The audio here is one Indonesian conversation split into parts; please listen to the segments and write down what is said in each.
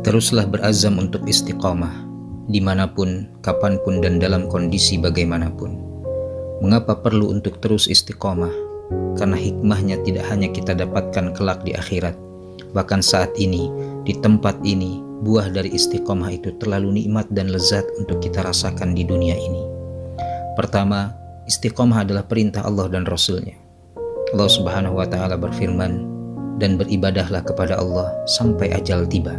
Teruslah berazam untuk istiqamah, dimanapun, kapanpun, dan dalam kondisi bagaimanapun. Mengapa perlu untuk terus istiqamah? Karena hikmahnya tidak hanya kita dapatkan kelak di akhirat. Bahkan saat ini, di tempat ini, buah dari istiqamah itu terlalu nikmat dan lezat untuk kita rasakan di dunia ini. Pertama, istiqamah adalah perintah Allah dan Rasul-Nya. Allah Subhanahu wa Ta'ala berfirman, "Dan beribadahlah kepada Allah sampai ajal tiba."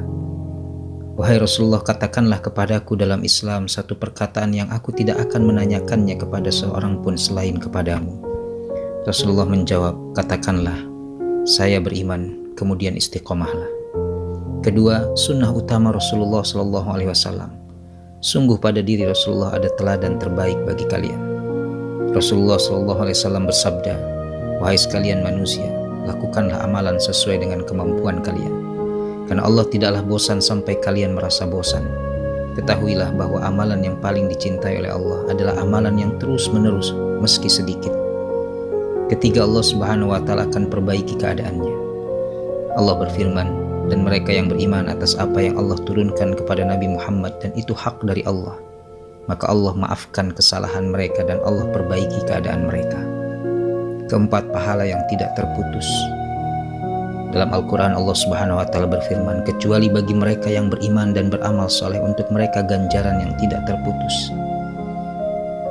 Wahai Rasulullah, katakanlah kepadaku dalam Islam satu perkataan yang aku tidak akan menanyakannya kepada seorang pun selain kepadamu. Rasulullah menjawab, katakanlah, saya beriman, kemudian istiqomahlah. Kedua, sunnah utama Rasulullah SAW. Sungguh pada diri Rasulullah ada teladan terbaik bagi kalian. Rasulullah SAW bersabda, wahai sekalian manusia, lakukanlah amalan sesuai dengan kemampuan kalian. Karena Allah tidaklah bosan sampai kalian merasa bosan. Ketahuilah bahwa amalan yang paling dicintai oleh Allah adalah amalan yang terus menerus meski sedikit. Ketiga, Allah Subhanahu wa Ta'ala akan perbaiki keadaannya. Allah berfirman, dan mereka yang beriman atas apa yang Allah turunkan kepada Nabi Muhammad dan itu hak dari Allah, maka Allah maafkan kesalahan mereka dan Allah perbaiki keadaan mereka. Keempat, pahala yang tidak terputus. Dalam Al-Quran Allah Subhanahu wa Ta'ala berfirman, kecuali bagi mereka yang beriman dan beramal soleh untuk mereka ganjaran yang tidak terputus.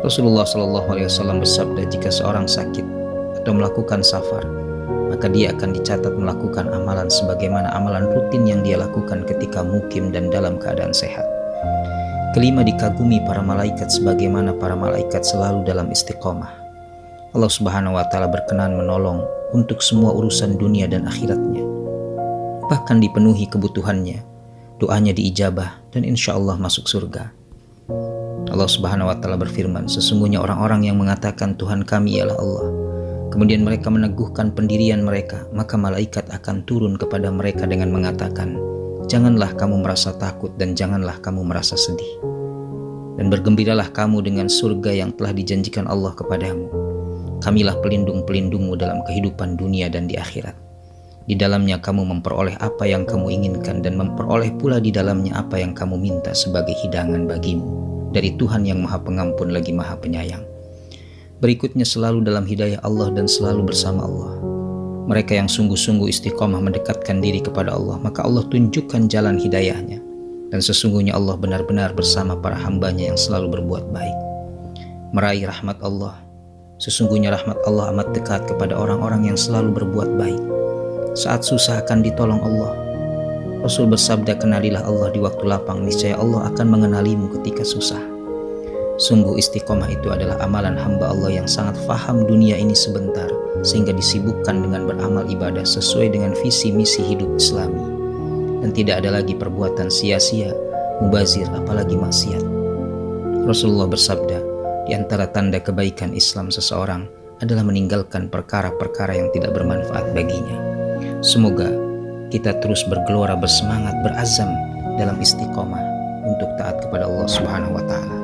Rasulullah SAW bersabda, jika seorang sakit atau melakukan safar, maka dia akan dicatat melakukan amalan sebagaimana amalan rutin yang dia lakukan ketika mukim dan dalam keadaan sehat. Kelima, dikagumi para malaikat sebagaimana para malaikat selalu dalam istiqomah. Allah Subhanahu wa Ta'ala berkenan menolong untuk semua urusan dunia dan akhiratnya. Bahkan dipenuhi kebutuhannya, doanya diijabah dan insya Allah masuk surga. Allah Subhanahu wa Ta'ala berfirman, sesungguhnya orang-orang yang mengatakan Tuhan kami ialah Allah, kemudian mereka meneguhkan pendirian mereka, maka malaikat akan turun kepada mereka dengan mengatakan, janganlah kamu merasa takut dan janganlah kamu merasa sedih. Dan bergembiralah kamu dengan surga yang telah dijanjikan Allah kepadamu. Kamilah pelindung-pelindungmu dalam kehidupan dunia dan di akhirat. Di dalamnya kamu memperoleh apa yang kamu inginkan dan memperoleh pula di dalamnya apa yang kamu minta sebagai hidangan bagimu dari Tuhan yang Maha Pengampun lagi Maha Penyayang. Berikutnya, selalu dalam hidayah Allah dan selalu bersama Allah. Mereka yang sungguh-sungguh istiqomah mendekatkan diri kepada Allah, maka Allah tunjukkan jalan hidayahnya. Dan sesungguhnya Allah benar-benar bersama para hambanya yang selalu berbuat baik. Meraih rahmat Allah. Sesungguhnya rahmat Allah amat dekat kepada orang-orang yang selalu berbuat baik. Saat susah akan ditolong Allah. Rasul bersabda, kenalilah Allah di waktu lapang, niscaya Allah akan mengenalimu ketika susah. Sungguh istiqomah itu adalah amalan hamba Allah yang sangat faham dunia ini sebentar, sehingga disibukkan dengan beramal ibadah sesuai dengan visi misi hidup Islami. Dan tidak ada lagi perbuatan sia-sia, mubazir, apalagi maksiat. Rasulullah bersabda, di antara tanda kebaikan Islam seseorang adalah meninggalkan perkara-perkara yang tidak bermanfaat baginya. Semoga kita terus bergelora, bersemangat, berazam dalam istiqomah untuk taat kepada Allah Subhanahu wa Ta'ala.